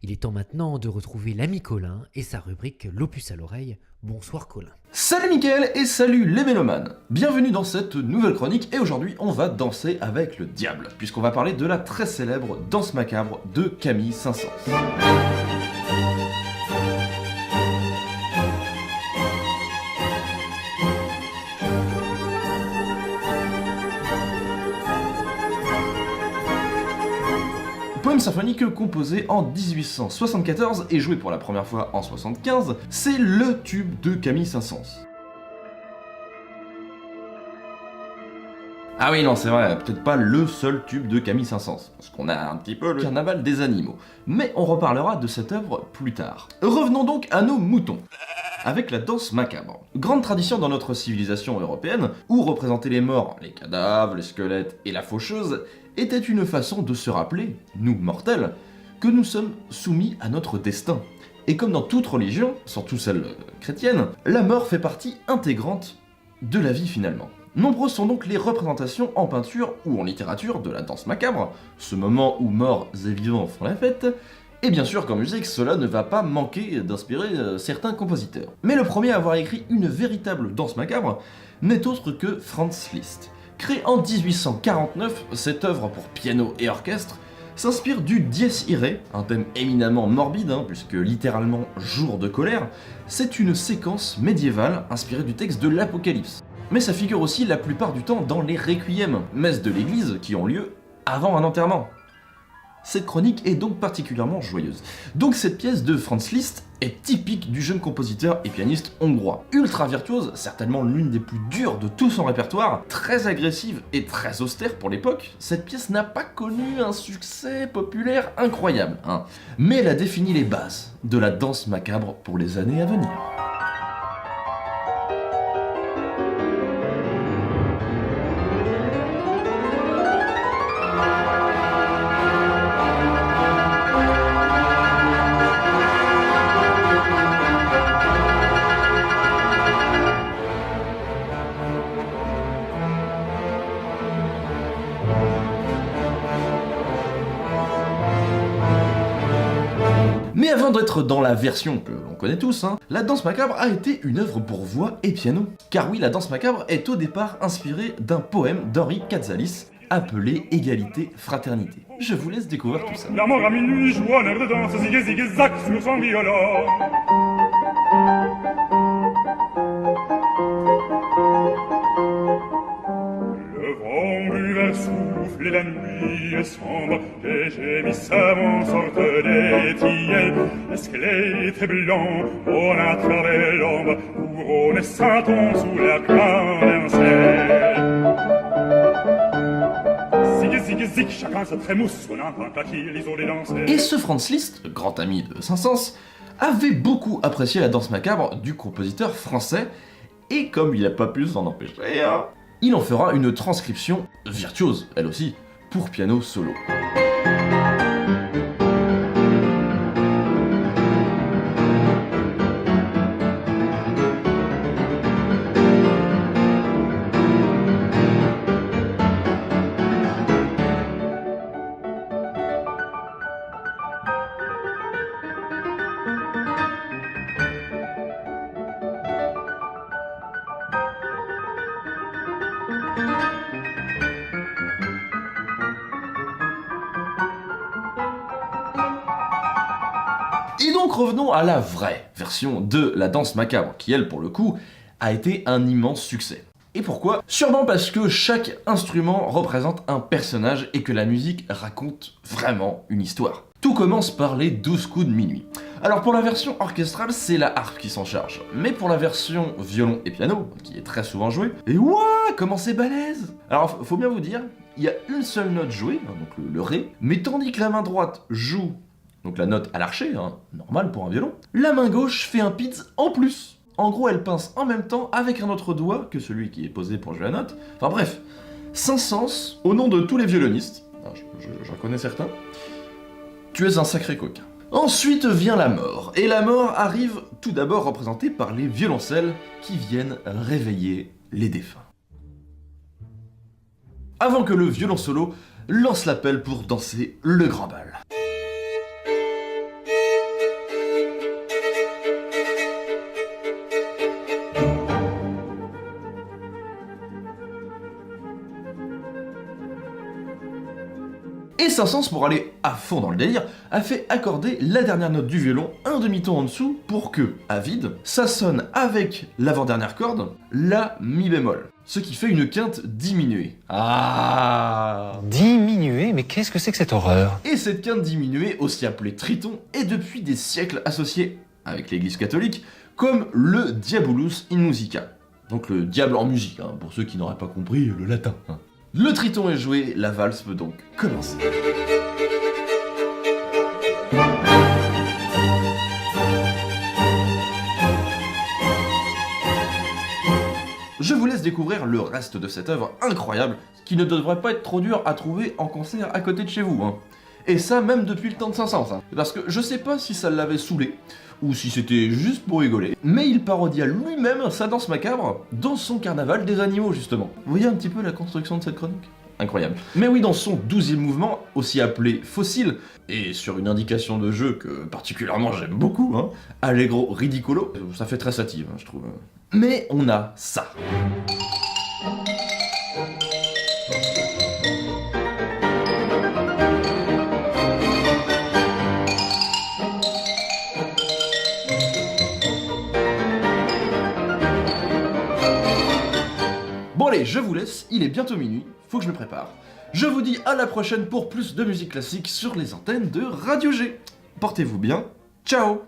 Il est temps maintenant de retrouver l'ami Colin et sa rubrique L'Opus à l'oreille. Bonsoir Colin. Salut Mickaël et salut les mélomanes. Bienvenue dans cette nouvelle chronique et aujourd'hui on va danser avec le diable, puisqu'on va parler de la très célèbre danse macabre de Camille Saint-Saëns. Poème symphonique composé en 1874 et joué pour la première fois en 1975, c'est le tube de Camille Saint-Saëns. Ah oui, non, c'est vrai, peut-être pas le seul tube de Camille Saint-Saëns, parce qu'on a un petit peu le carnaval des animaux. Mais on reparlera de cette œuvre plus tard. Revenons donc à nos moutons. Avec la danse macabre. Grande tradition dans notre civilisation européenne, où représenter les morts, les cadavres, les squelettes et la faucheuse était une façon de se rappeler, nous mortels, que nous sommes soumis à notre destin. Et comme dans toute religion, surtout celle chrétienne, la mort fait partie intégrante de la vie finalement. Nombreuses sont donc les représentations en peinture ou en littérature de la danse macabre, ce moment où morts et vivants font la fête, et bien sûr qu'en musique, cela ne va pas manquer d'inspirer certains compositeurs. Mais le premier à avoir écrit une véritable danse macabre n'est autre que Franz Liszt. Créée en 1849, cette œuvre pour piano et orchestre s'inspire du Dies Irae, un thème éminemment morbide, puisque littéralement jour de colère, c'est une séquence médiévale inspirée du texte de l'Apocalypse. Mais ça figure aussi la plupart du temps dans les requiem, messes de l'église qui ont lieu avant un enterrement. Cette chronique est donc particulièrement joyeuse. Donc cette pièce de Franz Liszt est typique du jeune compositeur et pianiste hongrois. Ultra virtuose, certainement l'une des plus dures de tout son répertoire, très agressive et très austère pour l'époque, cette pièce n'a pas connu un succès populaire incroyable, mais elle a défini les bases de la danse macabre pour les années à venir. Mais avant d'être dans la version que l'on connaît tous, la danse macabre a été une œuvre pour voix et piano. Car oui, la danse macabre est au départ inspirée d'un poème d'Henri Katsalis appelé Égalité, Fraternité. Je vous laisse découvrir tout ça. La mort à minuit joue un air de danse, zig zig zac sur son violon. Le vent buveur souffle et la nuit est sombre, des gémissements sortent des tillets. Les squelettes blancs, on a travers l'ombre, couronne Satan sous la clandestine. Zig zig zig, chacun se trémousse, on entend claquer les os des danseurs. Et ce Franz Liszt, le grand ami de Saint-Saëns, avait beaucoup apprécié la danse macabre du compositeur français, et comme il n'a pas pu s'en empêcher, il en fera une transcription virtuose, elle aussi, pour piano solo. Et donc revenons à la vraie version de la danse macabre, qui elle pour le coup a été un immense succès. Et pourquoi? Sûrement parce que chaque instrument représente un personnage et que la musique raconte vraiment une histoire. Tout commence par les 12 coups de minuit. Alors pour la version orchestrale, c'est la harpe qui s'en charge. Mais pour la version violon et piano, qui est très souvent jouée, et ouah, comment c'est balèze! Alors faut bien vous dire, il y a une seule note jouée, donc le ré, mais tandis que la main droite joue donc la note à l'archet, normal pour un violon, la main gauche fait un pitch en plus. En gros, elle pince en même temps avec un autre doigt que celui qui est posé pour jouer la note. Enfin bref, Saint-Saëns, au nom de tous les violonistes, j'en connais certains, tu es un sacré coquin. Ensuite vient la mort, et la mort arrive tout d'abord représentée par les violoncelles qui viennent réveiller les défunts. Avant que le violon solo lance l'appel pour danser le grand bal. Et Saint-Saëns, pour aller à fond dans le délire, a fait accorder la dernière note du violon un demi-ton en dessous pour que, à vide, ça sonne avec l'avant-dernière corde, la mi bémol. Ce qui fait une quinte diminuée. Ah! Diminué? Mais qu'est-ce que c'est que cette horreur? Et cette quinte diminuée, aussi appelée triton, est depuis des siècles associée, avec l'église catholique, comme le Diabolus in Musica. Donc le diable en musique, hein, pour ceux qui n'auraient pas compris le latin. Hein. Le triton est joué, la valse peut donc commencer. Je vous laisse découvrir le reste de cette œuvre incroyable, qui ne devrait pas être trop dur à trouver en concert à côté de chez vous. Hein. Et ça même depuis le temps de Saint-Saëns, hein. Parce que je sais pas si ça l'avait saoulé, ou si c'était juste pour rigoler, mais il parodia lui-même sa danse macabre dans son carnaval des animaux justement. Vous voyez un petit peu la construction de cette chronique ? Incroyable. Mais oui, dans son 12e mouvement, aussi appelé Fossile, et sur une indication de jeu que particulièrement j'aime beaucoup, hein, Allegro Ridicolo, ça fait très sative, hein, je trouve. Mais on a ça. Bon allez, je vous laisse, il est bientôt minuit, faut que je me prépare. Je vous dis à la prochaine pour plus de musique classique sur les antennes de Radio G. Portez-vous bien, ciao!